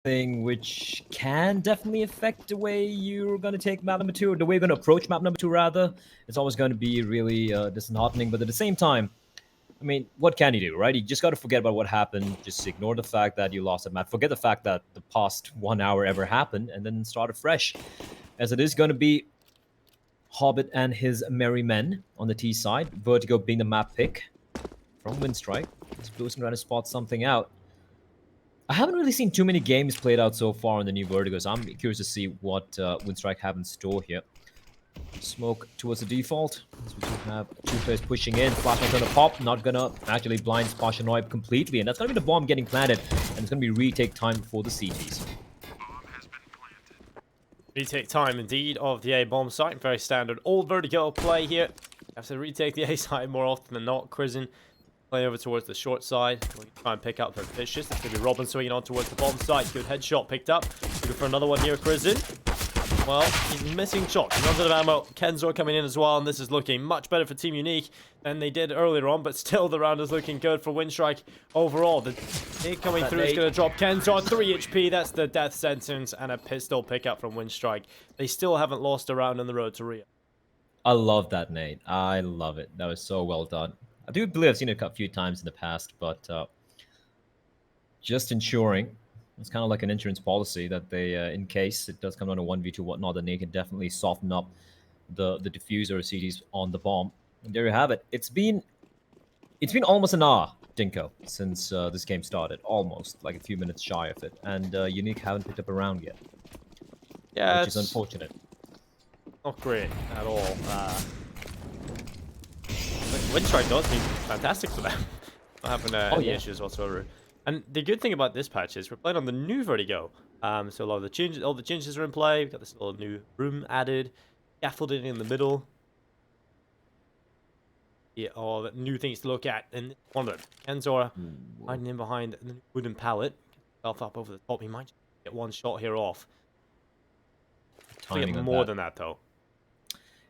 thing which can definitely affect the way you're going to take map number 2, or the way you're going to approach map number 2, rather. It's always going to be really disheartening, but at the same time, I mean, what can you do, right? You just got to forget about what happened. Just ignore the fact that you lost a match. Forget the fact that the past 1 hour ever happened, and then start afresh. As it is going to be Hobbit and his merry men on the T side. Vertigo being the map pick from Winstrike. This Blue's going to spot something out. I haven't really seen too many games played out so far on the new Vertigo, so I'm curious to see what Winstrike have in store here. Smoke towards the default. As we have 2 players pushing in. Flashbang's gonna pop. Not gonna actually blind Spashanoib completely. And that's gonna be the bomb getting planted. And it's gonna be retake time for the CTs. Retake time indeed of the A bomb site. Very standard old Vertigo play here. Have to retake the A site more often than not. Crizin play over towards the short side. We'll try and pick up the Vicious. It's going to be Robin swinging on towards the bomb site. Good headshot picked up. Looking for another one here, Crizin. Well, he's missing shots. He's runs out of ammo. Kenzor coming in as well, and this is looking much better for Team Unique than they did earlier on, but still the round is looking good for Winstrike overall. The hit coming through is going to drop Kenzor. 3 HP, that's the death sentence, and a pistol pickup from Winstrike. They still haven't lost a round on the road to Rio. I love that, Nate. I love it. That was so well done. I do believe I've seen it a few times in the past, but just ensuring, it's kind of like an insurance policy that they, in case it does come down to 1v2 whatnot, then they can definitely soften up the diffuser or CDs on the bomb. And there you have it. It's been almost an hour, Dinko, since this game started. Almost, like a few minutes shy of it. And Unique haven't picked up a round yet. Yeah, which is unfortunate. Not great at all. Winstrike does mean fantastic for them. Not having any issues whatsoever. And the good thing about this patch is we're playing on the new Vertigo. So a lot of the changes, all the changes are in play. We've got this little new room added, scaffolding in the middle. Yeah, all the new things to look at. And one of them, Kenzora hiding in behind the wooden pallet. Get himself up over the top. He might get one shot here off. Get more than that though.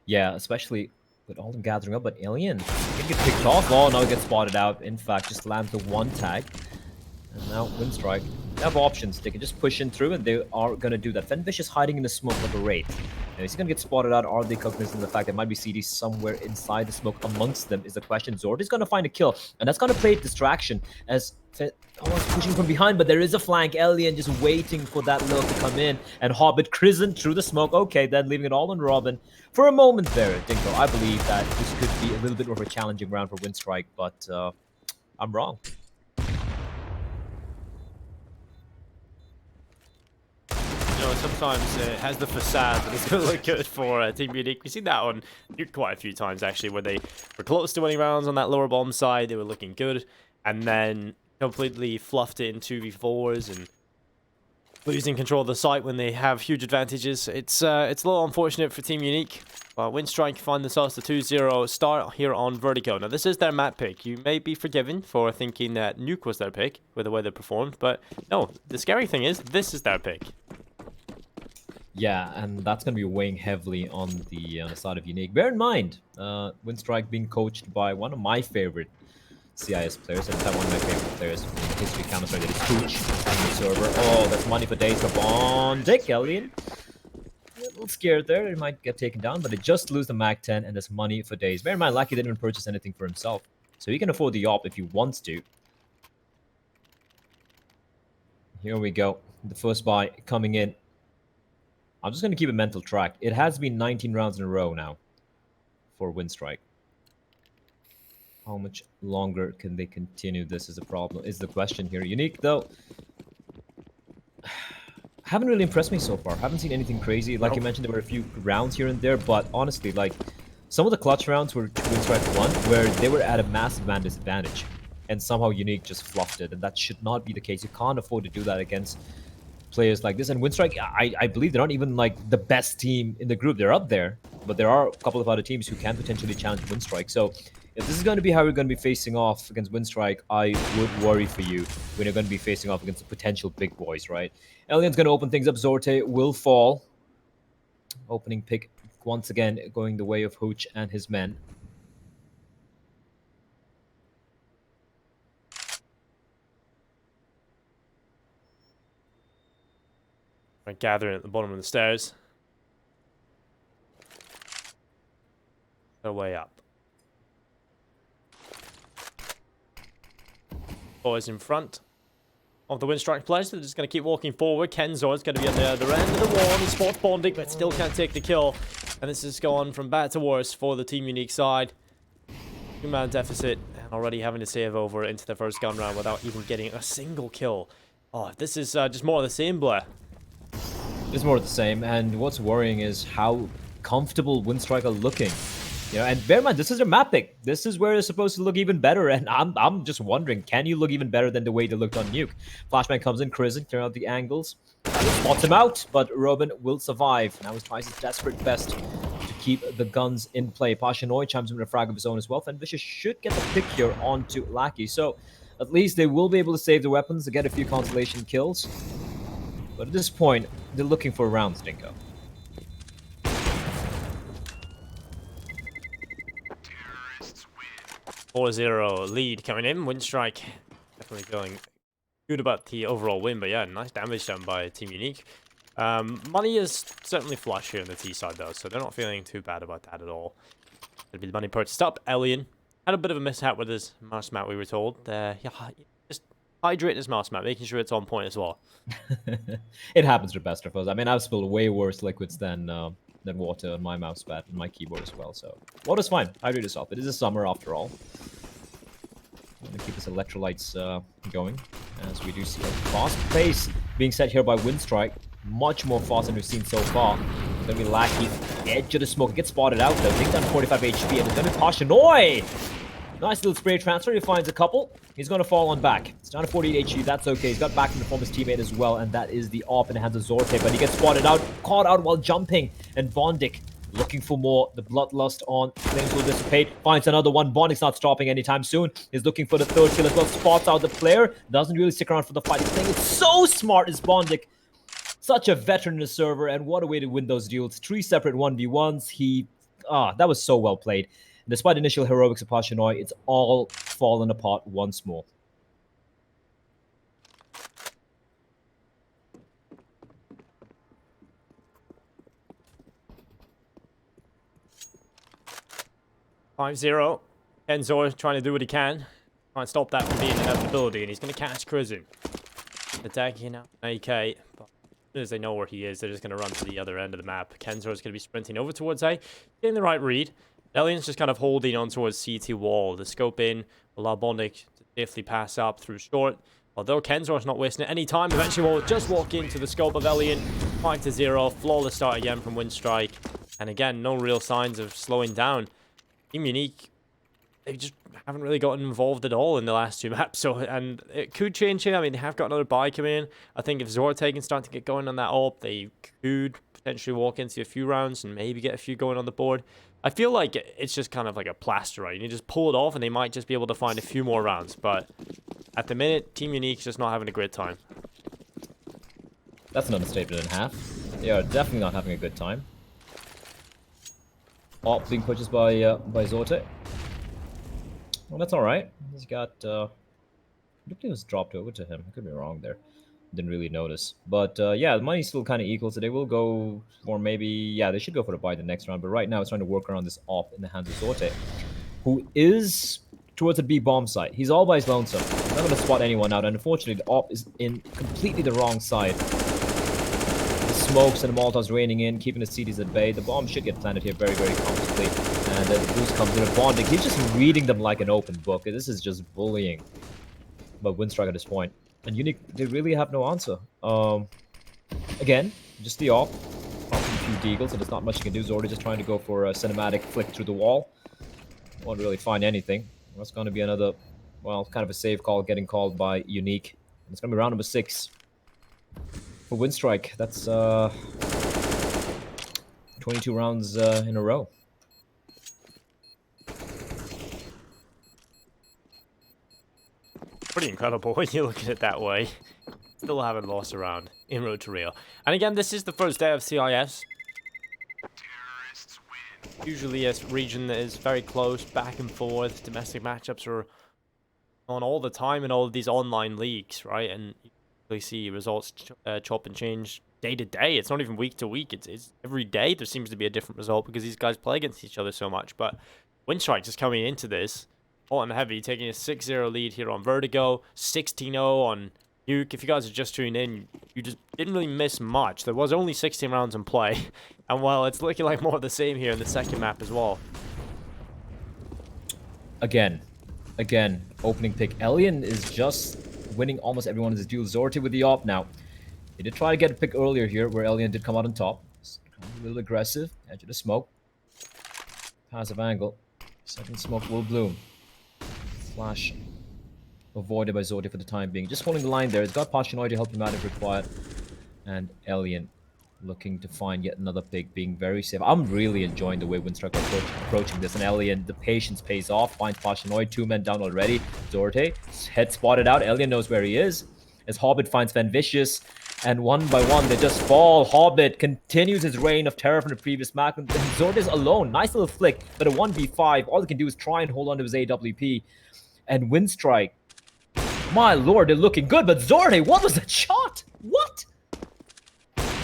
Yeah, especially with all them gathering up, but Alien can get picked off. Oh, no, he gets spotted out. In fact, just lands the 1 tag. And now Winstrike, they have options. They can just push in through, and they are going to do that. Fenvish is hiding in the smoke like a wraith. Now, is he going to get spotted out? Are they cognizant of the fact there might be CD somewhere inside the smoke amongst them is the question. Zord is going to find a kill, and that's going to play distraction as almost pushing from behind, but there is a flank. Alien just waiting for that look to come in, and Hobbit Crizin through the smoke. Okay, then leaving it all on Robin. For a moment there, Dinko, I believe that this could be a little bit more of a challenging round for Winstrike, but I'm wrong. Sometimes it has the facade that it's going to look good for Team Unique. We've seen that on quite a few times, actually, where they were close to winning rounds on that lower bomb side. They were looking good, and then completely fluffed it in 2v4s and losing control of the site when they have huge advantages. It's a little unfortunate for Team Unique. But Winstrike find themselves the 2-0 start here on Vertigo. Now, this is their map pick. You may be forgiven for thinking that Nuke was their pick with the way they performed, but no, the scary thing is this is their pick. Yeah, and that's going to be weighing heavily on the side of Unique. Bear in mind, Winstrike being coached by one of my favorite CIS players, and in fact, one of my favorite players in history, Counter-Strike, that is Hooch on the server. Oh, that's money for days up on Dick Alien. A little scared there. He might get taken down, but they just lose the Mag 10, and there's money for days. Bear in mind, Lucky didn't even purchase anything for himself, so he can afford the op if he wants to. Here we go. The first buy coming in. I'm just going to keep a mental track. It has been 19 rounds in a row now for Winstrike. How much longer can they continue this is the question here. Unique, though, haven't really impressed me so far. Haven't seen anything crazy. Like you mentioned, there were a few rounds here and there, but honestly, like, some of the clutch rounds where Winstrike won, where they were at a massive man disadvantage, and somehow Unique just fluffed it, and that should not be the case. You can't afford to do that against players like this. And Winstrike, I believe they're not even like the best team in the group. They're up there, but there are a couple of other teams who can potentially challenge Winstrike. So if this is going to be how we're going to be facing off against Winstrike, I would worry for you when you're going to be facing off against the potential big boys, right? Alien's going to open things up. Zorte will fall. Opening pick once again going the way of Hooch and his men. They're gathering at the bottom of the stairs. Their way up. Boys in front of the Winstrike players. They're just going to keep walking forward. Kenzor is going to be on the other end of the wall. He spots Bondic, but still can't take the kill. And this has gone from bad to worse for the Team Unique side. 2-man deficit, and already having to save over into the first gun round without even getting a single kill. Oh, this is just more of the same, Blair. It's more of the same, and what's worrying is how comfortable Winstrike are looking. You know, and bear in mind, this is their map pick. This is where they're supposed to look even better, and I'm just wondering, can you look even better than the way they looked on Nuke? Flashbang comes in, Crimson, clearing out the angles. Spots him out, but Robin will survive. Now he tries his desperate best to keep the guns in play. Pashanoi chimes in with a frag of his own as well. And Vicious should get the pick here onto Lackey, so at least they will be able to save the weapons to get a few consolation kills. But at this point, they're looking for rounds, Dinko. Win. 4-0 lead coming in. Winstrike definitely going good about the overall win, but yeah, nice damage done by Team Unique. Money is certainly flush here on the T side though, so they're not feeling too bad about that at all. It'll be the money purchased up. Elian had a bit of a mishap with his mouse mat, we were told. Yeah, just hydrate his mouse mat, making sure it's on point as well. It happens to best of us. I mean, I've spilled way worse liquids than water on my mouse pad and my keyboard as well, so water's fine. Hydrate yourself. It is a summer after all. I'm gonna keep his electrolytes going, as we do see a fast pace being set here by Winstrike. Much more fast than we've seen so far. It's gonna be Lackey, edge of the smoke. Gets spotted out though. Takes down 45 HP, and it's gonna be Pashanoi! Nice little spray transfer. He finds a couple. He's gonna fall on back. It's down to 48 HP. That's okay. He's got back from the former teammate as well, and that is the AWP in the hands of Zorte. But he gets spotted out, caught out while jumping, and Bondic looking for more. The bloodlust on things will dissipate. Finds another one. Bondic's not stopping anytime soon. He's looking for the third kill as well. Spots out the player. Doesn't really stick around for the fight. He's playing it so smart is Bondic. Such a veteran in the server, and what a way to win those duels. 3 separate 1v1s. That was so well played. Despite initial heroics of Pashanoi, it's all fallen apart once more. .5-0. Kenzor trying to do what he can. Trying to stop that from being an inevitability, and he's going to catch Crimson. Attacking now. AK. But as soon as they know where he is, they're just going to run to the other end of the map. Kenzor is going to be sprinting over towards A. Getting the right read. Elian's just kind of holding on towards CT wall. The scope in will allow Bondic to safely pass up through short. Although Kenzor's not wasting any time, eventually will just walk into the scope of Elian. 5-0. Flawless start again from Winstrike. And again, no real signs of slowing down. Team Unique, they just haven't really gotten involved at all in the last 2 maps. So, and it could change here. I mean, they have got another buy coming in. I think if Zorte can start to get going on that AWP, they could potentially walk into a few rounds and maybe get a few going on the board. I feel like it's just kind of like a plaster, right? You just pull it off and they might just be able to find a few more rounds. But at the minute, Team Unique's just not having a great time. That's an understatement and a half. They are definitely not having a good time. AWP being purchased by Zorte. Well, that's alright. He's got... I think it was dropped over to him. I could be wrong there. Didn't really notice. But yeah, the money's still kind of equal, so they will go for maybe... Yeah, they should go for the buy the next round. But right now, it's trying to work around this AWP in the hands of Zorte, who is towards the B bomb site. He's all by his lonesome. He's not going to spot anyone out. And unfortunately, the AWP is in completely the wrong side. The smokes and the Molotovs raining in, keeping the CDs at bay. The bomb should get planted here very, very comfortably. And then the boost comes in with Bondic. He's just reading them like an open book. This is just bullying. But Winstrike at this point. And Unique, they really have no answer. Again, just the AWP. Off a few deagles, so there's not much you can do. Zordi just trying to go for a cinematic flick through the wall. Won't really find anything. That's going to be another, well, kind of a save call getting called by Unique. And it's going to be round number 6 for Winstrike. That's 22 rounds in a row. Pretty incredible when you look at it that way. Still haven't lost a round in Road to Rio. And again, this is the first day of CIS. Usually a region that is very close, back and forth. Domestic matchups are on all the time in all of these online leagues, right? And really see results chop and change day to day. It's not even week to week. It's every day there seems to be a different result because these guys play against each other so much. But Winstrike just coming into this hot and heavy, taking a 6-0 lead here on Vertigo, 16-0 on Nuke. If you guys are just tuning in, you just didn't really miss much. There was only 16 rounds in play, and well, it's looking like more of the same here in the second map as well. Again, opening pick. Alien is just winning almost every one of his duels. Zorti with the op now. He did try to get a pick earlier here, where Alien did come out on top. A little aggressive, edge of the smoke. Passive angle. Second smoke will bloom. Flash avoided by Zorti for the time being. Just holding the line there. He's got Pachinoi to help him out if required. And Alien looking to find yet another pick, being very safe. I'm really enjoying the way Winstrike approaching this. And Alien, the patience pays off. Finds Pachinoi, 2 men down already. Zorte, head spotted out. Alien knows where he is. As Hobbit finds Van Vicious. And one by one, they just fall. Hobbit continues his reign of terror from the previous map. And Zorte's alone. Nice little flick. But a 1v5, all he can do is try and hold on to his AWP. And Winstrike, my lord, they're looking good. But Zorte, what was that shot? What?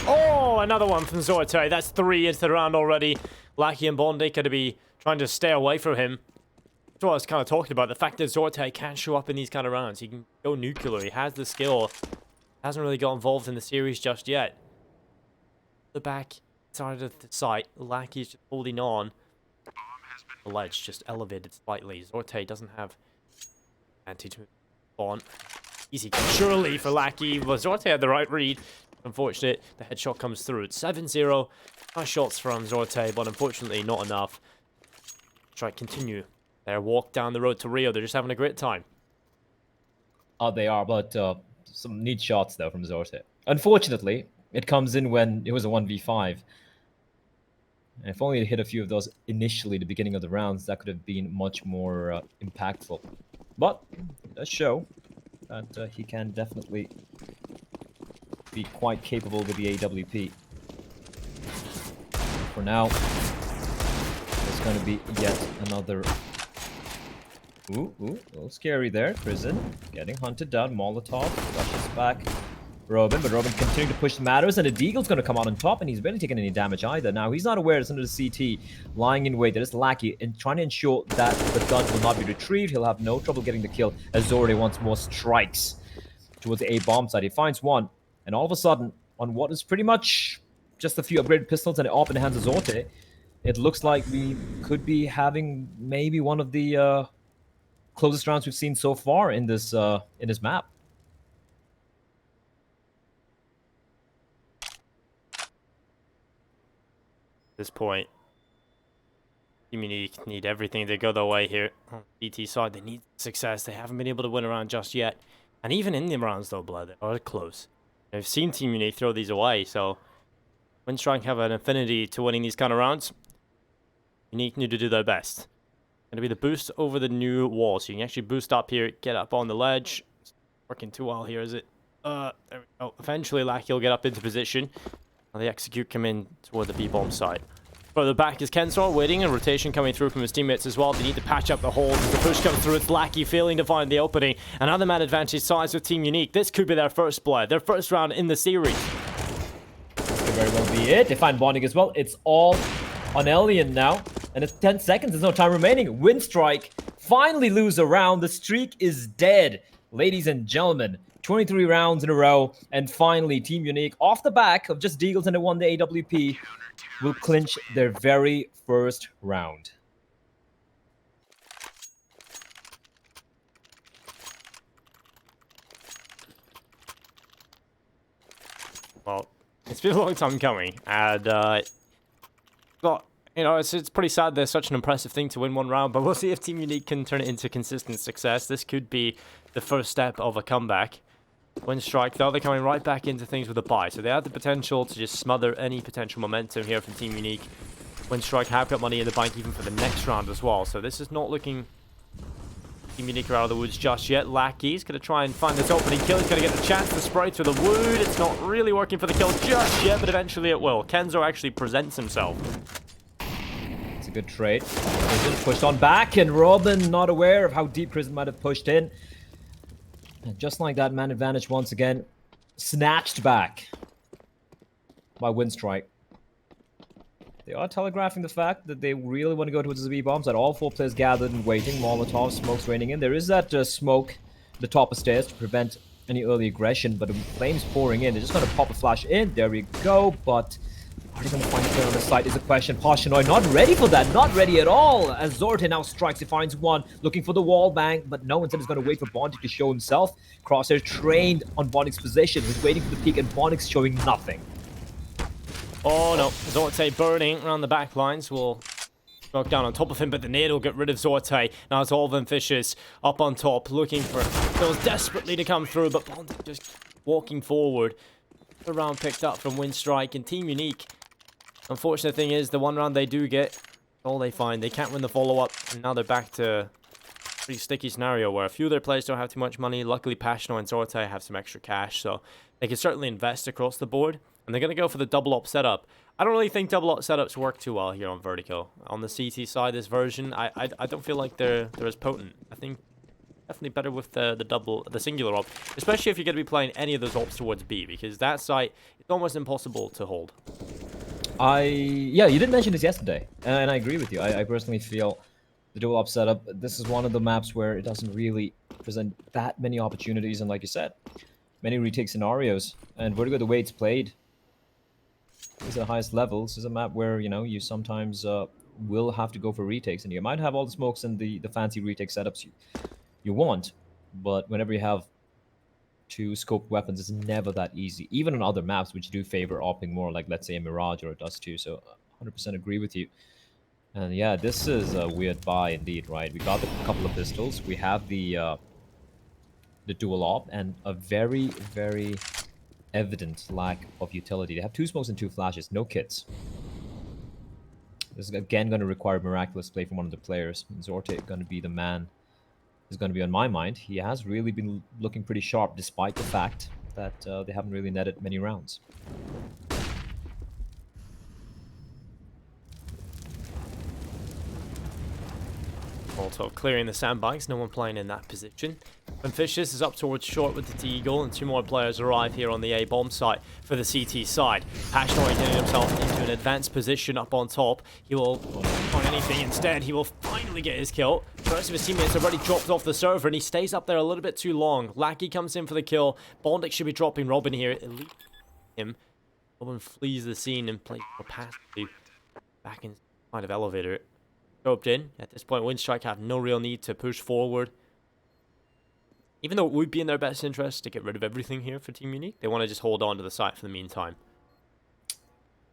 Oh, another one from Zorte. That's 3 into the round already. Lackey and Bondi could be trying to stay away from him. That's what I was kind of talking about. The fact that Zorte can't show up in these kind of rounds. He can go nuclear. He has the skill. Hasn't really got involved in the series just yet. The back side of the site. Lackey's just holding on. The ledge just elevated slightly. Zorte doesn't have anti to on. Easy surely for Lackey. But Zorte had the right read. Unfortunate, the headshot comes through. It's 7-0. Nice shots from Zorte, but unfortunately not enough. Try to continue their walk down the road to Rio. They're just having a great time. Oh, they are, but some neat shots, though, from Zorte. Unfortunately, it comes in when it was a 1v5. And if only it hit a few of those initially at the beginning of the rounds, that could have been much more impactful. But it does show that he can definitely be quite capable with the AWP. For now, there's going to be yet another... Ooh, a little scary there. Prison getting hunted down. Molotov rushes back. Robin, but Robin continuing to push the matters, and the Deagle's going to come out on top, and he's barely taking any damage either. Now, he's not aware it's under the CT, lying in wait. There is Lackey, and trying to ensure that the gun will not be retrieved. He'll have no trouble getting the kill, as Zorte once more strikes towards the A-bomb side. He finds one, and all of a sudden, on what is pretty much just a few upgraded pistols and op in the hands of Zorte, it looks like we could be having maybe one of the closest rounds we've seen so far in this map. At this point, Team Unique need everything to go their way here. On the BT side, they need success. They haven't been able to win a round just yet. And even in the rounds, though, Blood, they are close. I've seen Team Unique throw these away, so Winstrike have an affinity to winning these kind of rounds. Unique need to do their best. Going to be the boost over the new wall, so you can actually boost up here, get up on the ledge. It's working too well here, is it? There we go. Eventually, Lackey will get up into position. Now the execute come in toward the B-bomb side. Further back is Kensor waiting, and rotation coming through from his teammates as well. They need to patch up the holes as the push comes through. It's Lackey failing to find the opening. Another man advantage sides with Team Unique. This could be their first blood, their first round in the series. This could very well be it. They find bonding as well. It's all on Alien now. And it's 10 seconds. There's no time remaining. Winstrike finally lose a round. The streak is dead. Ladies and gentlemen, 23 rounds in a row. And finally, Team Unique, off the back of just Deagles and they won the AWP, will clinch their very first round. Well, it's been a long time coming. And, you know, it's pretty sad there's such an impressive thing to win one round, but we'll see if Team Unique can turn it into consistent success. This could be the first step of a comeback. Winstrike, though, they're coming right back into things with a buy, so they have the potential to just smother any potential momentum here from Team Unique. Winstrike have got money in the bank even for the next round as well, so this is not looking... Team Unique are out of the woods just yet. Lackey's going to try and find this opening kill. He's going to get the chance to spray through the wood. It's not really working for the kill just yet, but eventually it will. Kenzo actually presents himself. Good trade. Prison pushed on back, and Robin not aware of how deep Prison might have pushed in. And just like that, man advantage once again. snatched back by Winstrike. They are telegraphing the fact that they really want to go towards the B-bombs. That all 4 players gathered and waiting. Molotov, smokes raining in. There is that smoke the top of stairs to prevent any early aggression, but the flames pouring in. They're just going to pop a flash in. There we go, but are they going to find a player on the site is the question. Pashanoi not ready for that. Not ready at all. As Zorte now strikes, he finds one. Looking for the wall bang, but no, instead is going to wait for Bondic to show himself. Crosshair trained on Bondic's position. He's waiting for the peek, and Bondic's showing nothing. Oh no, Zorte burning around the back lines will smoke down on top of him, but the nade will get rid of Zorte. Now it's all them fishes up on top, looking for those desperately to come through, but Bond just walking forward. The round picked up from Winstrike and Team Unique. Unfortunate thing is, the one round they do get, all they find. They can't win the follow-up, and now they're back to a pretty sticky scenario where a few of their players don't have too much money. Luckily, Passionoi and Zorte have some extra cash, so they can certainly invest across the board. And they're going to go for the double-op setup. I don't really think double-op setups work too well here on Vertigo. On the CT side, this version, I don't feel like they're as potent. I think definitely better with the singular op, especially if you're going to be playing any of those ops towards B, because that site is almost impossible to hold. Yeah, you did mention this yesterday, and I agree with you. I personally feel the dual op setup, this is one of the maps where it doesn't really present that many opportunities, and like you said, many retake scenarios. And Vertigo, the way it's played, is at the highest levels, is a map where, you know, you sometimes will have to go for retakes, and you might have all the smokes and the fancy retake setups you want, but whenever you have 2 scoped weapons, it's never that easy, even on other maps which do favor opping more, like let's say a Mirage or a Dust 2. So 100% agree with you. And yeah, this is a weird buy indeed, right? We got a couple of pistols, we have the dual op, and a very, very evident lack of utility. They have 2 smokes and 2 flashes, no kits. This is again going to require miraculous play from one of the players. Zorte going to be the man is going to be on my mind. He has really been looking pretty sharp, despite the fact that they haven't really netted many rounds. Also clearing the sandbags, no one playing in that position. And Fishes is up towards short with the T-Eagle, and 2 more players arrive here on the A-bomb site for the CT side. Passionoi getting himself into an advanced position up on top. He will find anything instead. He will finally get his kill. The rest of his teammates already dropped off the server, and he stays up there a little bit too long. Lackey comes in for the kill. Bondic should be dropping Robin here. At least him. Robin flees the scene and plays for passively back inside of elevator. Scoped in. At this point, Winstrike have no real need to push forward. Even though it would be in their best interest to get rid of everything here for Team Unique, they want to just hold on to the site for the meantime.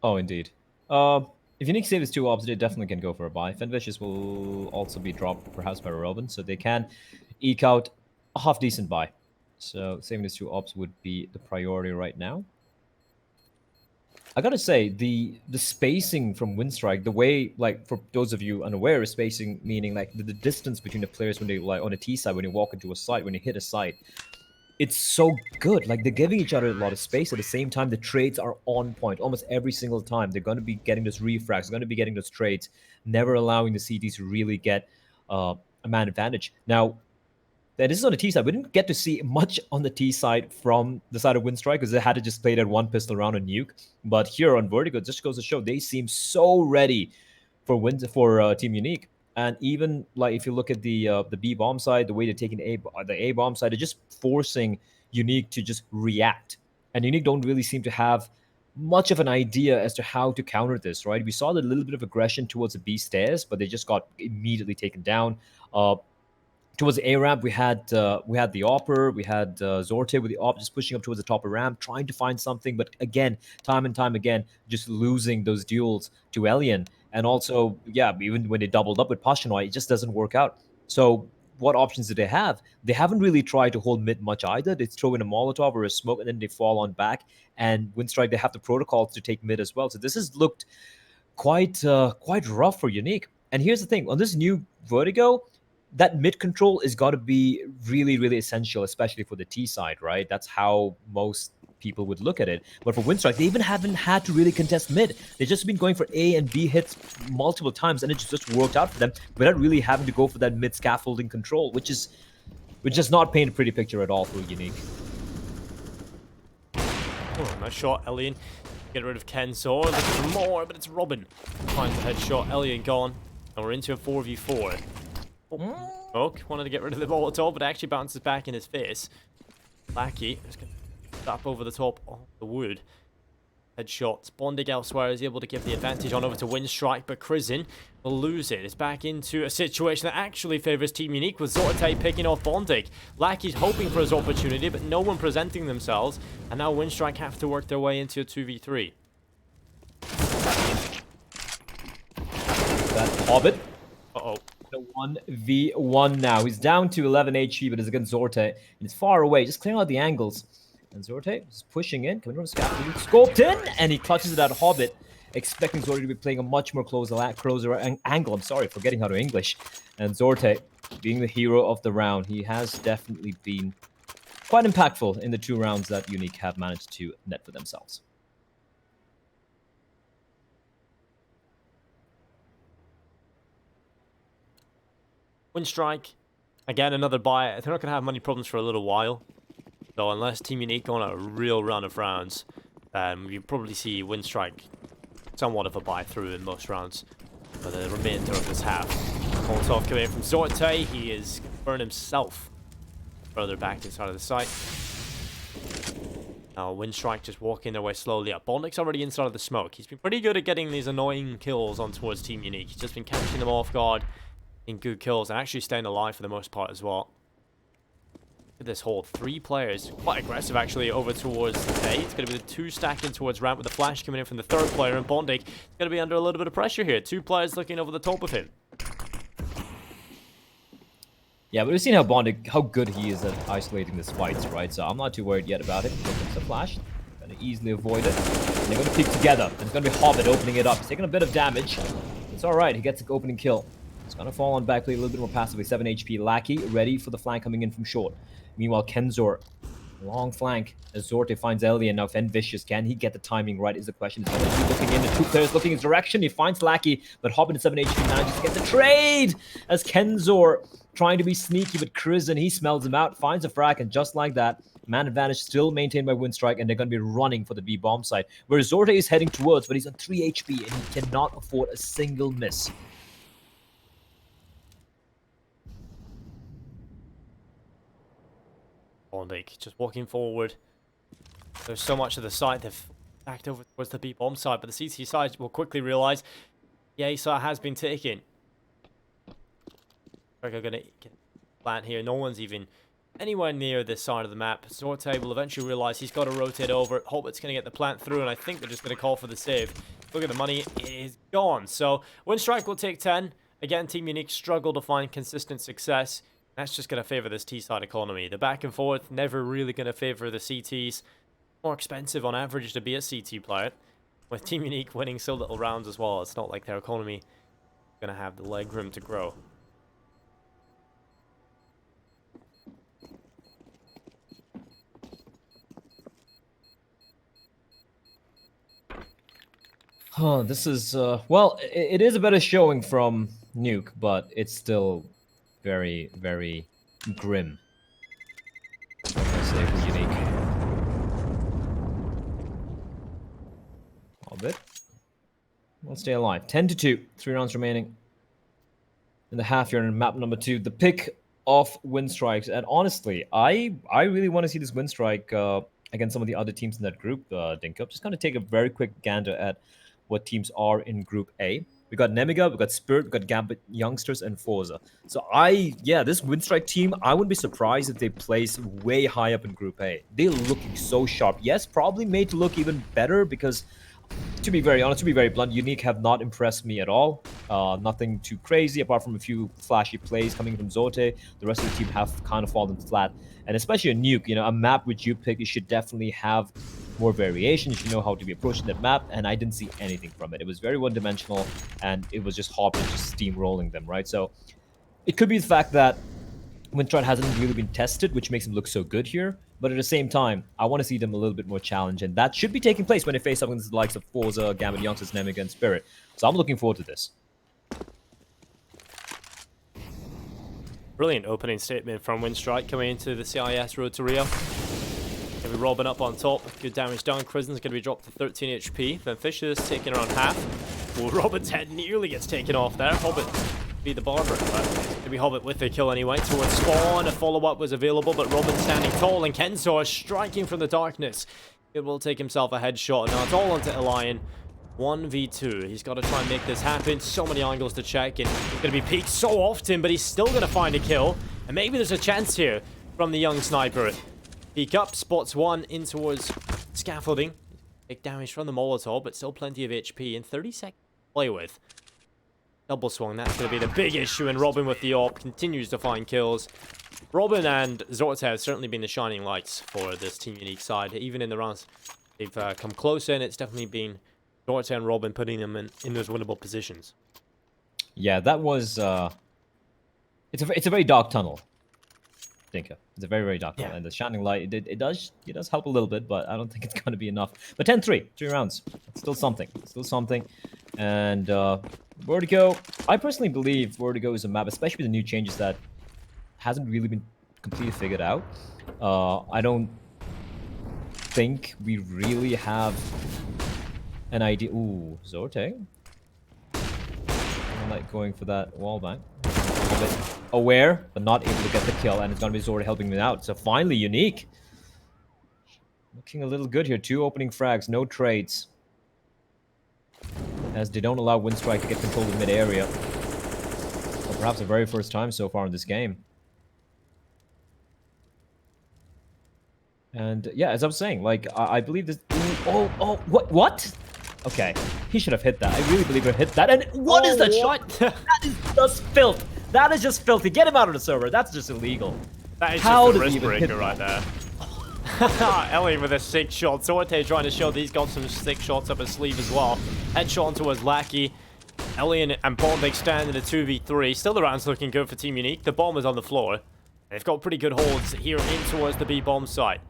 Oh, indeed. If Unique save his 2 ops, they definitely can go for a buy. Fenvicious will also be dropped, perhaps by Robin, so they can eke out a half-decent buy. So saving his 2 ops would be the priority right now. I gotta say, the spacing from Winstrike, the way, like, for those of you unaware, spacing meaning like the distance between the players when they, like, on a T side, when you walk into a site, when you hit a site, it's so good. Like, they're giving each other a lot of space. At the same time, the trades are on point almost every single time. They're going to be getting those refrags, they're going to be getting those trades, never allowing the CTs to really get a man advantage. Now, this is on the T side. We didn't get to see much on the T side from the side of Winstrike because they had to just play that 1 pistol round on Nuke. But here on Vertigo, it just goes to show they seem so ready for Team Unique. And even like if you look at the B bomb side, the way they're taking the A bomb side, they're just forcing Unique to just react. And Unique don't really seem to have much of an idea as to how to counter this, right? We saw a little bit of aggression towards the B stairs, but they just got immediately taken down. Towards the A ramp, we had the Opper, we had Zorte with the Op just pushing up towards the top of ramp, trying to find something, but again, time and time again, just losing those duels to Alien. And also, yeah, even when they doubled up with Pashanoi, it just doesn't work out. So what options do they have? They haven't really tried to hold mid much either. They throw in a Molotov or a smoke, and then they fall on back. And Winstrike, they have the protocols to take mid as well. So this has looked quite rough for Unique. And here's the thing, on this new Vertigo, that mid control is got to be really, really essential, especially for the T side, right? That's how most people would look at it. But for Winstrike, they even haven't had to really contest mid. They've just been going for A and B hits multiple times, and it just worked out for them without really having to go for that mid scaffolding control, which is not paint a pretty picture at all for Unique. Oh, nice shot, Elian. Get rid of Kenzor. Looking for more, but it's Robin. Finds the headshot. Elian gone. And we're into a 4v4. Oh, Smoke wanted to get rid of the Molotov, but actually bounces back in his face. Lackey just going to stop over the top of the wood. Headshots. Bondig elsewhere is able to give the advantage on over to Winstrike, but Crizin will lose it. It's back into a situation that actually favors Team Unique, with Zorte picking off Bondig. Lackey's hoping for his opportunity, but no one presenting themselves. And now Winstrike have to work their way into a 2v3. That Hobbit. Uh-oh. The 1v1 now. He's down to 11 HP, but it's against Zorte. And he's far away, just clearing out the angles. And Zorte is pushing in, coming from scaffolding, scoped in, and he clutches it at Hobbit, expecting Zorte to be playing a much more closer angle. I'm sorry, forgetting how to English. And Zorte, being the hero of the round, he has definitely been quite impactful in the 2 rounds that Unique have managed to net for themselves. Winstrike, again, another buy. They're not going to have money problems for a little while. So unless Team Unique go on a real run of rounds, you probably see Winstrike somewhat of a buy through in most rounds for the remainder of this half. Molotov coming in from Zorte. He is going to burn himself further back inside of the site. Now Winstrike just walking their way slowly up. Bondik's already inside of the smoke. He's been pretty good at getting these annoying kills on towards Team Unique. He's just been catching them off guard in good kills and actually staying alive for the most part as well. This hold, 3 players, quite aggressive actually, over towards A. It's going to be the 2 stacking towards ramp with the flash coming in from the 3rd player, and Bondig is going to be under a little bit of pressure here. 2 players looking over the top of him. Yeah, but we've seen how good he is at isolating these fights, right? So I'm not too worried yet about it. Here comes the flash. Going to easily avoid it. And they're going to peek together. And it's going to be Hobbit opening it up. He's taking a bit of damage. It's alright, he gets the opening kill. It's going to fall on backplate a little bit more passively. 7 HP. Lackey ready for the flank coming in from short. Meanwhile, Kenzor, long flank, as Zorte finds Elian. Now, Fen Vicious, can he get the timing right is the question. He's going to be looking in, the 2 players looking his direction. He finds Lackey, but Hobbit at 7 HP manages to get the trade, as Kenzor trying to be sneaky with Crizin. He smells him out, finds a frag, and just like that, man advantage still maintained by Winstrike, and they're going to be running for the B bomb site, where Zorte is heading towards, but he's on 3 HP, and he cannot afford a single miss. Bondig just walking forward. There's so much of the site they've backed over towards the B bomb side, but the CT side will quickly realize the A site has been taken. Vertigo gonna get plant here. No one's even anywhere near this side of the map. Zorte will eventually realize he's got to rotate over. Hobbit's gonna get the plant through, and I think they're just gonna call for the save. Look at the money, it is gone. So Winstrike will take 10. Again, Team Unique struggle to find consistent success. That's just going to favor this T-side economy. The back and forth, never really going to favor the CTs. More expensive on average to be a CT player. With Team Unique winning so little rounds as well, it's not like their economy is going to have the leg room to grow. Oh, this is, well, it is a better showing from Nuke, but it's still very, very grim. What can I say for Unique? A bit. We'll stay alive. 10-2. 3 rounds remaining. In the half here in map number 2. The pick of Winstrikes. And honestly, I really want to see this Winstrike against some of the other teams in that group, Dinkup. Just kind of take a very quick gander at what teams are in Group A. We got Nemiga, we got Spirit, we got Gambit Youngsters, and Forza. So this Winstrike team, I wouldn't be surprised if they place way high up in Group A. They're looking so sharp. Yes, probably made to look even better because, to be very honest, to be very blunt, Unique have not impressed me at all. Nothing too crazy, apart from a few flashy plays coming from Zorte. The rest of the team have kind of fallen flat. And especially a Nuke, you know, a map which you pick, you should definitely have more variation. You should know how to be approaching that map, and I didn't see anything from it. It was very one-dimensional, and it was just Hobbit just steamrolling them, right? So it could be the fact that Winstrike hasn't really been tested, which makes him look so good here. But at the same time, I want to see them a little bit more challenge, and that should be taking place when they face up against the likes of Forza, Gambit Youngsters, Nemiga, and Spirit. So I'm looking forward to this. Brilliant opening statement from Winstrike coming into the CIS Road to Rio. Gonna be Robin up on top. Good damage done. Krisen's gonna be dropped to 13 HP. Then Fisher's taking around half. Well, Robin's head nearly gets taken off there. Hobbit be the barber, but maybe Hobbit with the kill anyway. Towards spawn, a follow-up was available, but Robin standing tall, and Kensor striking from the darkness. It will take himself a headshot. Now it's all onto Elian. 1v2. He's got to try and make this happen. So many angles to check, and he's going to be peeked so often, but he's still going to find a kill. And maybe there's a chance here from the young sniper. Peek up, spots one in towards scaffolding. Big damage from the Molotov, but still plenty of HP and 30 seconds to play with. Double swung, that's going to be the big issue, and Robin with the AWP continues to find kills. Robin and Zorta have certainly been the shining lights for this Team Unique side. Even in the rounds they've come close in, it's definitely been Zorta and Robin putting them in those winnable positions. Yeah, that was... It's a very dark tunnel, Dinka. It's a very, very dark tunnel. And the shining light, it does help a little bit, but I don't think it's going to be enough. But 10-3, 3 rounds. It's still something. It's still something. And Vertigo, I personally believe Vertigo is a map, especially with the new changes that hasn't really been completely figured out. I don't think we really have an idea. Ooh, Zorte. I'm like going for that wall bang. A bit aware, but not able to get the kill, and it's gonna be Zorte helping me out. So finally, Unique. Looking a little good here. 2 opening frags, no trades. As they don't allow Winstrike to get control of the mid-area. Or perhaps the very first time so far in this game. And yeah, as I was saying, like, I believe this... Ooh, oh, what? Okay, he should have hit that. I really believe he hit that. And what is that shot? That is just filth. That is just filthy. Get him out of the server. That's just illegal. That is just a wrist breaker right there. Ellie with a sick shot. Zorte trying to show that he's got some sick shots up his sleeve as well. Headshot onto his lackey. Ellie and Bonding stand in a 2v3. Still the round's looking good for Team Unique. The bomb is on the floor. They've got pretty good holds here in towards the B bomb site.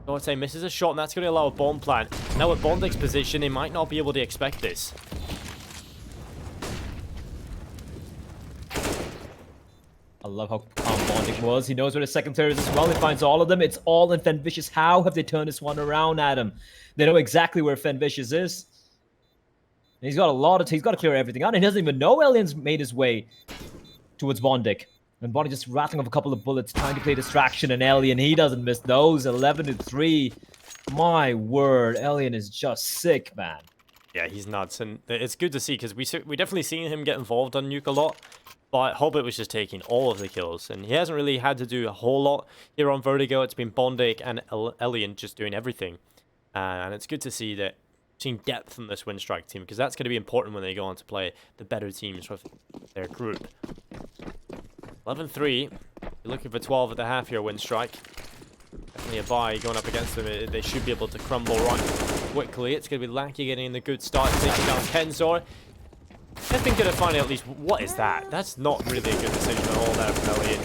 Zorte misses a shot, and that's going to allow a bomb plant. Now with Bonding's position, they might not be able to expect this. I love how calm Bonding was. He knows where the second tier is as well. He finds all of them. It's all in Fenvicious. How have they turned this one around at him? They know exactly where Fenvicious is. And he's got a lot of... He's got to clear everything out. And he doesn't even know Alien's made his way towards Bondic. And Bonding just rattling off a couple of bullets, trying to play distraction. And Alien, he doesn't miss those. 11-3. My word. Alien is just sick, man. Yeah, he's nuts. And it's good to see, because we definitely seen him get involved on Nuke a lot. But Hobbit was just taking all of the kills, and he hasn't really had to do a whole lot here on Vertigo. It's been Bondic and Elian just doing everything. And it's good to see that seeing depth from this Winstrike team, because that's going to be important when they go on to play the better teams with their group. 11-3. You're looking for 12 at the half here, Winstrike. Definitely a buy going up against them. They should be able to crumble right quickly. It's going to be Lackey getting the good start, taking down Kensor. I think gonna find out at least what is that. That's not really a good decision at all there from Elliot.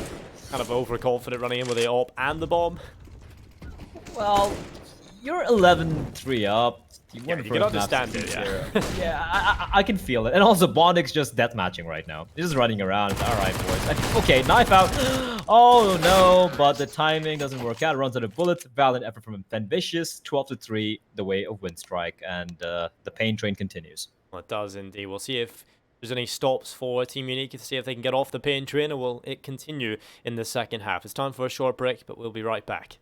Kind of overconfident running in with the AWP and the bomb. Well, you're 11-3 up. You can understand it, yeah. Yeah, I can feel it. And also, Bondic's just deathmatching right now. He's just running around. All right, boys. Okay, knife out. Oh, no, but the timing doesn't work out. Runs out of bullets. Valiant effort from Fenvicious. 12-3, the way of Winstrike. And the pain train continues. Well, it does indeed. We'll see if there's any stops for Team Unique to see if they can get off the pain train, or will it continue in the second half. It's time for a short break, but we'll be right back.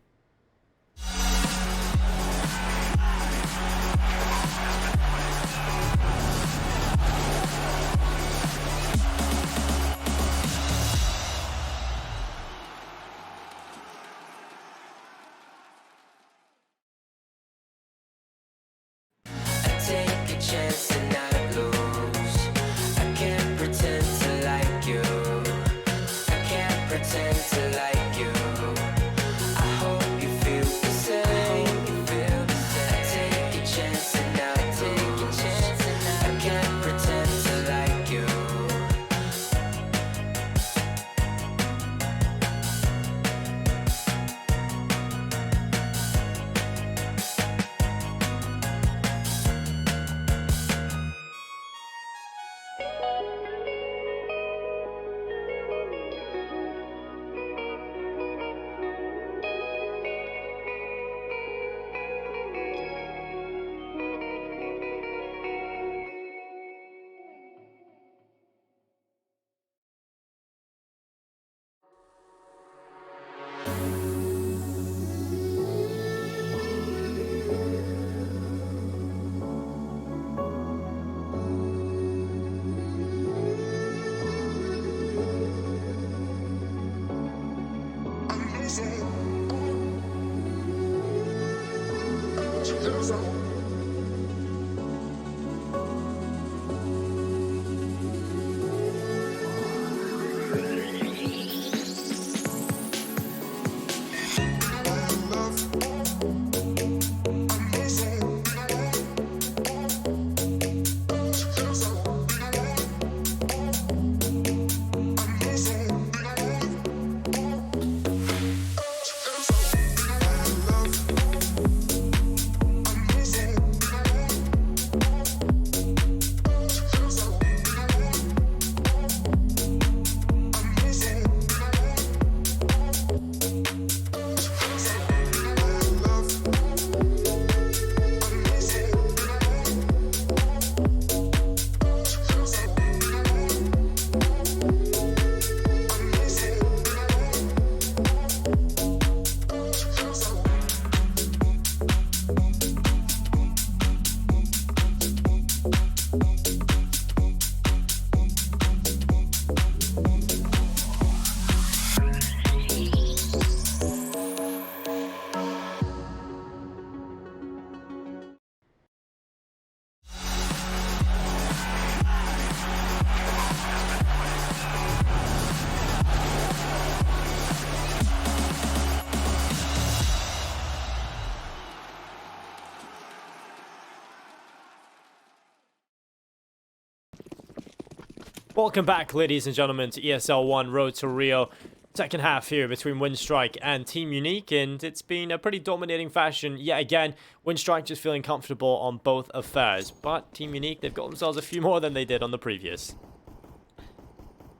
Welcome back, ladies and gentlemen, to ESL 1 Road to Rio. Second half here between Winstrike and Team Unique, and it's been a pretty dominating fashion. Yet again, Winstrike just feeling comfortable on both affairs. But Team Unique, they've got themselves a few more than they did on the previous.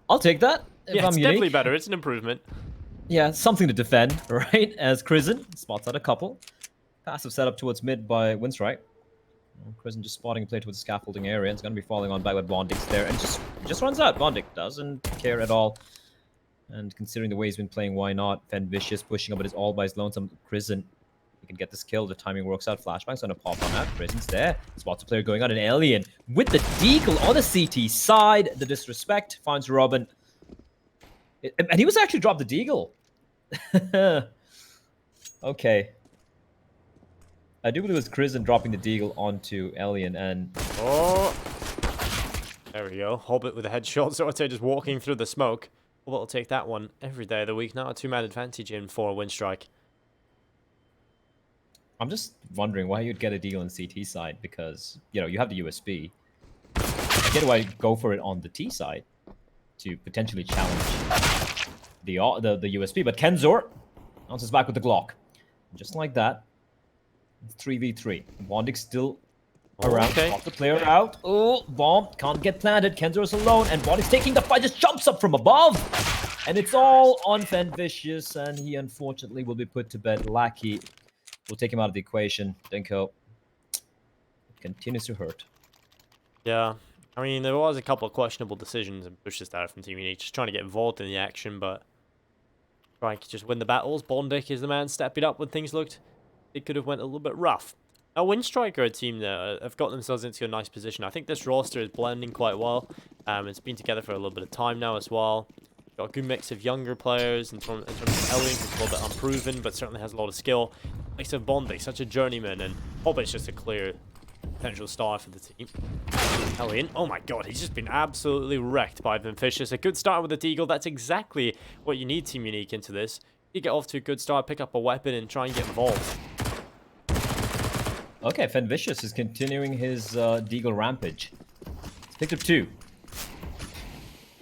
I'll take that. If Yeah, I'm it's Unique. definitely better. It's an improvement. Yeah, something to defend, right? As Crizin spots out a couple. Passive setup towards mid by Winstrike. Crizin just spotting a play towards the scaffolding area. It's going to be falling on back with Bondik's there. And just runs out. Bondik doesn't care at all. And considering the way he's been playing, why not? Fen Vicious pushing up, but it's all by his lonesome. Crizin, he can get this kill. The timing works out. Flashbang's going to pop on out. Crizin's there. Spots a player going on. An Alien with the deagle on the CT side. The disrespect finds Robin. And he was actually dropped the deagle. Okay. I do believe it was Crizin dropping the deagle onto Alien, and... Oh! There we go. Hobbit with a headshot. Zorte just walking through the smoke. Hobbit will take that one every day of the week. Now a 2-man advantage in for Winstrike. I'm just wondering why you'd get a deagle on CT side, because, you know, you have the USB. I get why you go for it on the T side to potentially challenge the USB, but Kenzor bounces back with the Glock. Just like that. 3v3. Bondik still around. Okay. Off the player out. Oh, bomb. Can't get planted. Kenzor's alone. And Bondik's taking the fight. Just jumps up from above. And it's all on Fen Vicious. And he unfortunately will be put to bed. Lackey will take him out of the equation. Dinko continues to hurt. Yeah. I mean, there was a couple of questionable decisions and pushes there from Team Unique. Just trying to get involved in the action, but... Strike just win the battles. Bondik is the man stepping up when things looked... It could have went a little bit rough. Now, Winstrike are a team that have got themselves into a nice position. I think this roster is blending quite well. It's been together for a little bit of time now as well. Got a good mix of younger players in terms of Elliot, who's a little bit unproven, but certainly has a lot of skill. Mix of Bondik, such a journeyman, and Hobbit's just a clear potential star for the team. Elliot, oh my god, he's just been absolutely wrecked by Vicious. A good start with the Deagle. That's exactly what you need Team Unique into this. You get off to a good start, pick up a weapon, and try and get involved. Okay, Fen Vicious is continuing his Deagle rampage. He's picked up 2.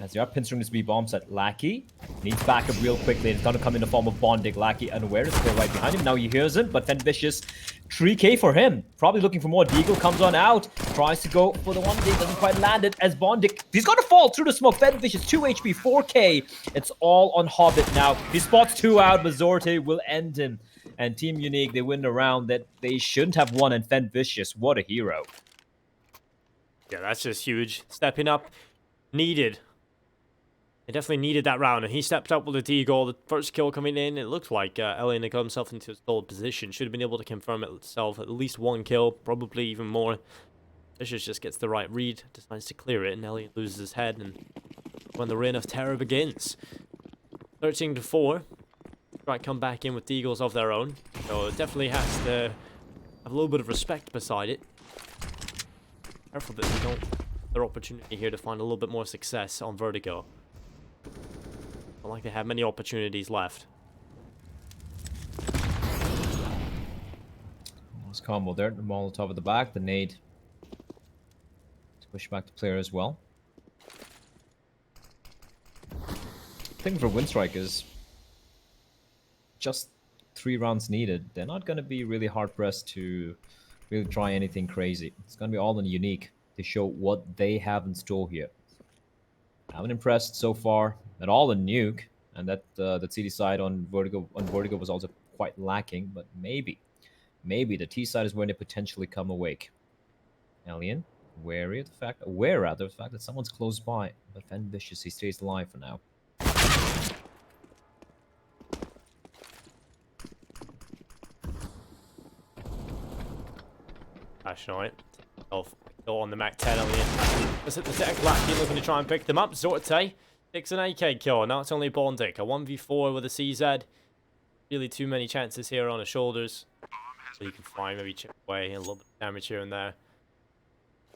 As they are pinstering this B bombs at Lackey. Needs backup real quickly. It's going to come in the form of Bondik. Lackey unaware is there right behind him. Now he hears him, but Fen Vicious, 3k for him. Probably looking for more. Deagle comes on out. Tries to go for the one D. Doesn't quite land it as Bondik. He's going to fall through the smoke. Fen Vicious, 2 HP, 4k. It's all on Hobbit now. He spots 2 out, but Zorte will end him. And Team Unique, they win a round that they shouldn't have won. And Fen Vicious, what a hero. Yeah, that's just huge. Stepping up, needed. They definitely needed that round, and he stepped up with a D-goal. The first kill coming in, it looked like Elliot got himself into a stalled position. Should have been able to confirm it itself. At least 1 kill, probably even more. Vicious just gets the right read, decides to clear it, and Elliot loses his head, and when the reign of terror begins. 13-4. Try to come back in with Deagles of their own. So it definitely has to have a little bit of respect beside it. Careful that they don't their opportunity here to find a little bit more success on Vertigo. Not like they have many opportunities left. Nice combo there. The Molotov at the back, the nade to push back the player as well. The thing for Winstrike is just 3 rounds needed. They're not going to be really hard-pressed to really try anything crazy. It's going to be all on Unique to show what they have in store here. I haven't impressed so far at all in Nuke, and that CD side on Vertigo was also quite lacking, but maybe the T side is where they potentially come awake. Alien, aware of the fact that someone's close by, but Fen Vicious, he stays alive for now. Passionate. On the Mac 10 Elliot. Just at the tech, Lackey looking to try and pick them up. Zorte takes an AK kill. Now it's only Bondik. A 1v4 with a CZ. Really too many chances here on his shoulders. So you can fly, maybe chip away a little bit of damage here and there.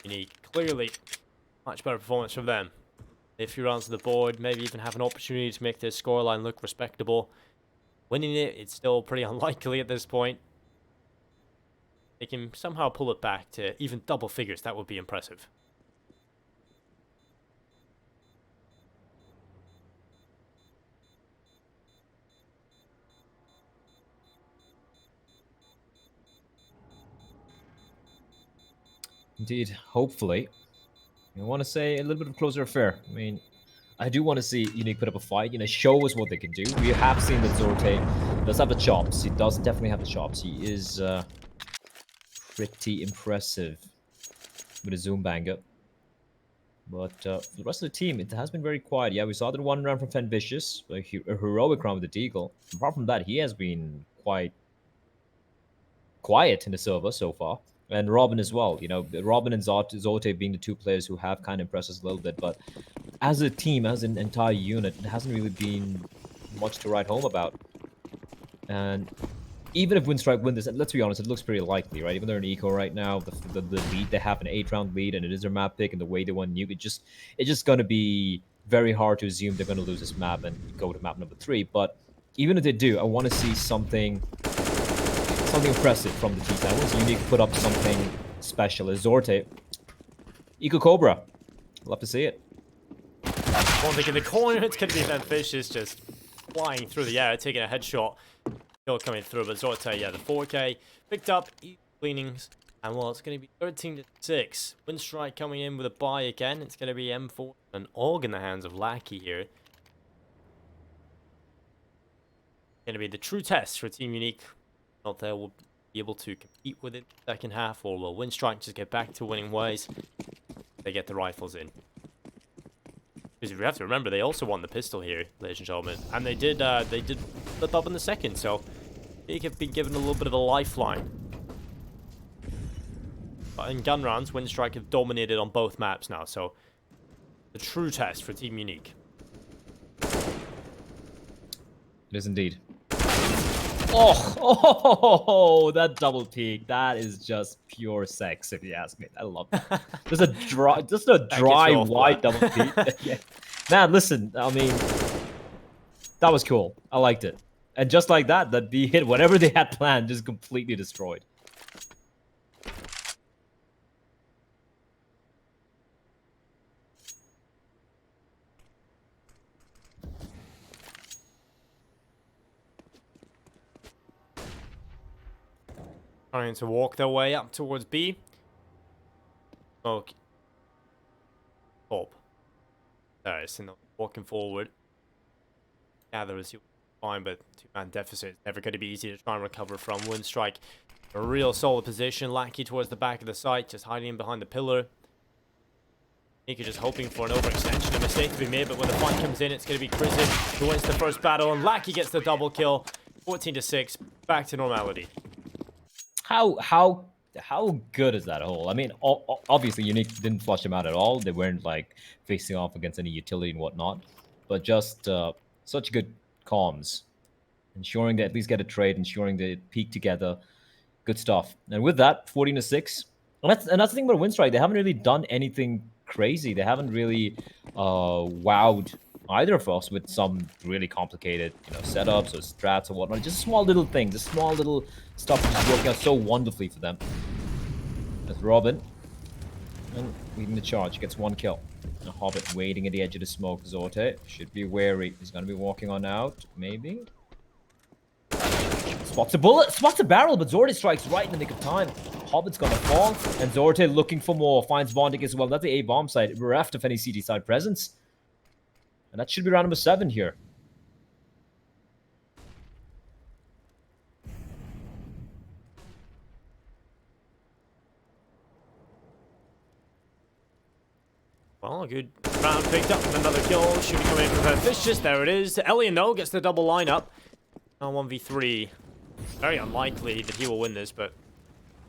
Unique. Clearly, much better performance from them. If you run to the board, maybe even have an opportunity to make their scoreline look respectable. Winning it, it's still pretty unlikely at this point. They can somehow pull it back to even double figures. That would be impressive. Indeed, hopefully. I want to say a little bit of closer affair. I mean, I do want to see Unique put up a fight. Show us what they can do. We have seen that Zorte does have the chops. He does definitely have the chops. He is pretty impressive with a zoom banger. But for the rest of the team, it has been very quiet. Yeah, we saw the one round from Fen Vicious, a heroic round with the Deagle. Apart from that, he has been quite quiet in the server so far. And Robin as well. Robin and Zote being the two players who have kind of impressed us a little bit. But as a team, as an entire unit, it hasn't really been much to write home about. And even if Winstrike win this, and let's be honest, it looks pretty likely, right? Even though they're in eco right now, the lead, they have an 8-round lead, and it is their map pick, and the way they won nuke, it's just going to be very hard to assume they're going to lose this map and go to map number 3. But even if they do, I want to see something impressive from the T-side. I want to see Unique put up something special. As Zorte, Eco Cobra, love to see it. One thing in the corner, it's going to be Fen Vicious just flying through the air, taking a headshot. Kill coming through, but Zorte, yeah, the 4K picked up, cleanings, and well, it's going to be 13-6. Winstrike coming in with a buy again. It's going to be M4 and AUG in the hands of Lackey here. Going to be the true test for Team Unique. Not there will be able to compete with it second half, or will Winstrike just get back to winning ways? They get the rifles in. Because we have to remember, they also won the pistol here, ladies and gentlemen, and they did flip up in the second, so they have been given a little bit of a lifeline. But in gun rounds, Winstrike have dominated on both maps now, so the true test for Team Unique. It is indeed. Oh, that double peek. That is just pure sex, if you ask me. I love that. Just a dry, wide double peek. Yeah. Man, listen, I mean, that was cool. I liked it. And just like that B hit whatever they had planned, just completely destroyed. Trying to walk their way up towards B. Okay. Bob. There, so walking forward. Gather is fine, but two-man deficit is never going to be easy to try and recover from. Winstrike, a real solid position. Lackey towards the back of the site, just hiding behind the pillar. Nika just hoping for an overextension, a mistake to be made, but when the fight comes in, it's going to be Crizin who wins the first battle, and Lackey gets the double kill. 14-6, back to normality. How good is that hole? I mean, obviously Unique didn't flush him out at all. They weren't like facing off against any utility and whatnot, but just such good comms, ensuring they at least get a trade, ensuring they peak together. Good stuff. And with that, 14-6. And that's the thing about Winstrike. They haven't really done anything crazy. They haven't really wowed either of us with some really complicated, setups or strats or whatnot. Just small little things, just small little stuff that's working out so wonderfully for them. That's Robin. And leading the charge, gets one kill. A Hobbit waiting at the edge of the smoke. Zorte should be wary. He's going to be walking on out, maybe. Spots a bullet, spots a barrel, but Zorte strikes right in the nick of time. Hobbit's gonna fall, and Zorte looking for more. Finds Bondic as well. That's the A bomb side, bereft of any CT side presence. And that should be round number 7 here. Well, a good round picked up and another kill. Should be coming in from Vicious. There it is. Elian, though, gets the double lineup. Now 1v3. Very unlikely that he will win this, but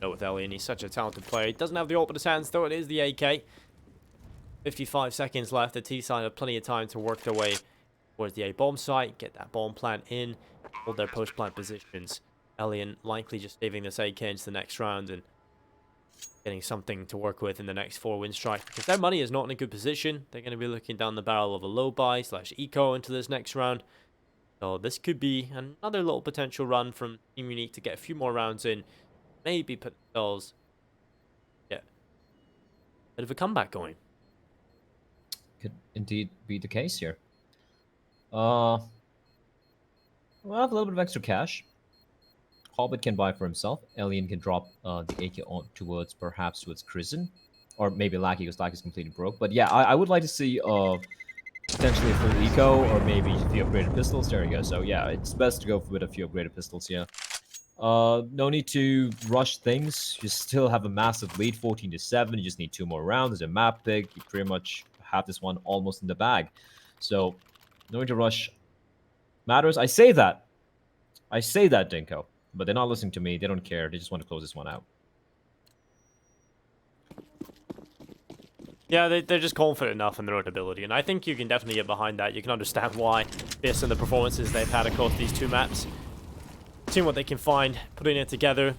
no, with Elian, he's such a talented player. He doesn't have the ult in his hands, though. It is the AK. 55 seconds left. The T-side have plenty of time to work their way towards the A-bomb site, get that bomb plant in, hold their post-plant positions. Elian likely just saving this AK into the next round and getting something to work with in the next 4 Winstrike, because their money is not in a good position. They're going to be looking down the barrel of a low buy / eco into this next round. So this could be another little potential run from Team Unique to get a few more rounds in. Maybe put themselves, yeah, a bit of a comeback going. Could indeed be the case here. We'll have a little bit of extra cash. Hobbit can buy for himself. Alien can drop the AK on towards perhaps towards Crimson, or maybe Lackey because Lackey's completely broke. But yeah, I would like to see potentially a full eco or maybe a few upgraded pistols. There you go. So yeah, it's best to go with a few upgraded pistols. Yeah. No need to rush things. You still have a massive lead, 14-7. You just need 2 more rounds. There's a map pick. You pretty much have this one almost in the bag. So no need to rush matters. I say that, Dinko, but they're not listening to me. They don't care. They just want to close this one out. Yeah, they're just confident enough in their own ability, and I think you can definitely get behind that. You can understand why, based on the performances they've had across these 2 maps. Seeing what they can find, putting it together.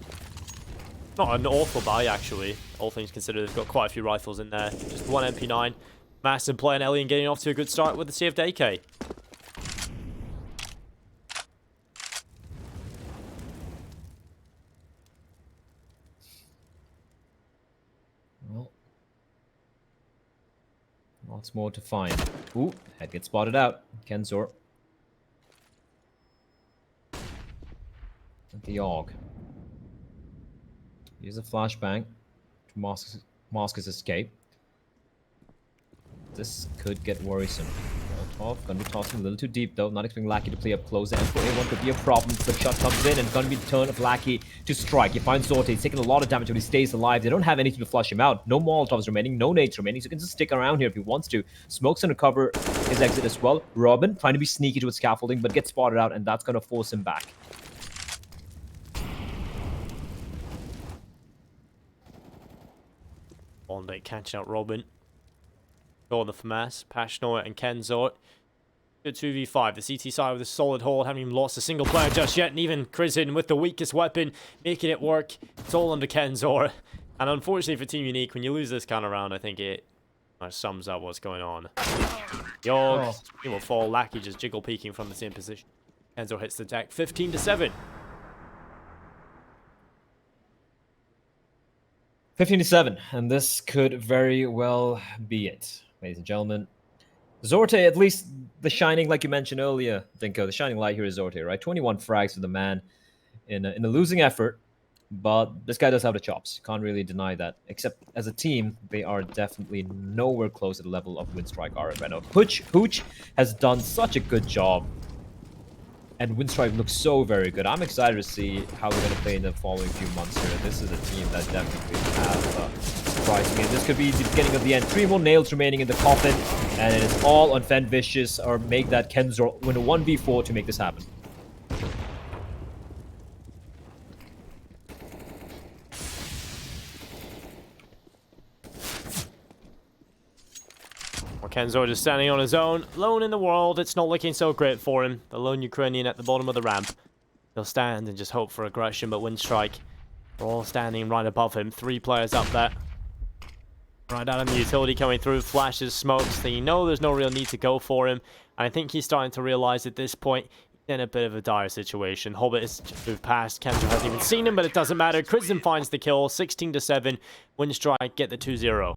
Not an awful buy, actually. All things considered, they've got quite a few rifles in there. Just 1 MP9. Massive play, and Alien getting off to a good start with the saved AK. Well, lots more to find. Ooh, head gets spotted out. Kenzor. At the AUG. Use a flashbang to mask his escape. This could get worrisome. Off, gonna be tossing a little too deep though. Not expecting Lackey to play up close. The M4A1 could be a problem. The shot comes in and gonna be the turn of Lackey to strike. He finds Zorte. He's taking a lot of damage when he stays alive. They don't have anything to flush him out. No Molotovs remaining, no nades remaining. So he can just stick around here if he wants to. Smoke's gonna cover his exit as well. Robin trying to be sneaky towards scaffolding, but gets spotted out, and that's gonna force him back. On day catching out Robin. Go on the FAMAS, Pashnor and Kenzor. Good 2v5. The CT side with a solid hold, haven't even lost a single player just yet, and even Crimson with the weakest weapon, making it work. It's all under Kenzor. And unfortunately for Team Unique, when you lose this kind of round, I think it sums up what's going on. Yogg, he will fall. Lackey just jiggle peeking from the same position. Kenzor hits the deck, 15-7. 15-7, and this could very well be it, ladies and gentlemen. Zorte, at least the shining, like you mentioned earlier, Dinko, the shining light here is Zorte, right? 21 frags for the man in a losing effort, but this guy does have the chops. Can't really deny that. Except as a team, they are definitely nowhere close to the level of Winstrike are right now. Hooch has done such a good job, and Winstrike looks so very good. I'm excited to see how we're going to play in the following few months here. This is a team that definitely has surprised me. And this could be the beginning of the end. 3 more nails remaining in the coffin, and it is all on Fen Vicious or make that Kenzor win a 1v4 to make this happen. Kenzor just standing on his own, alone in the world. It's not looking so great for him. The lone Ukrainian at the bottom of the ramp. He'll stand and just hope for aggression, but Winstrike are all standing right above him. 3 players up there. Right out of the utility coming through, flashes, smokes. So you know there's no real need to go for him. And I think he's starting to realize at this point he's in a bit of a dire situation. Hobbit has just moved past. Kenzor hasn't even seen him, but it doesn't matter. Crimson finds the kill, 16-7. Winstrike get the 2-0.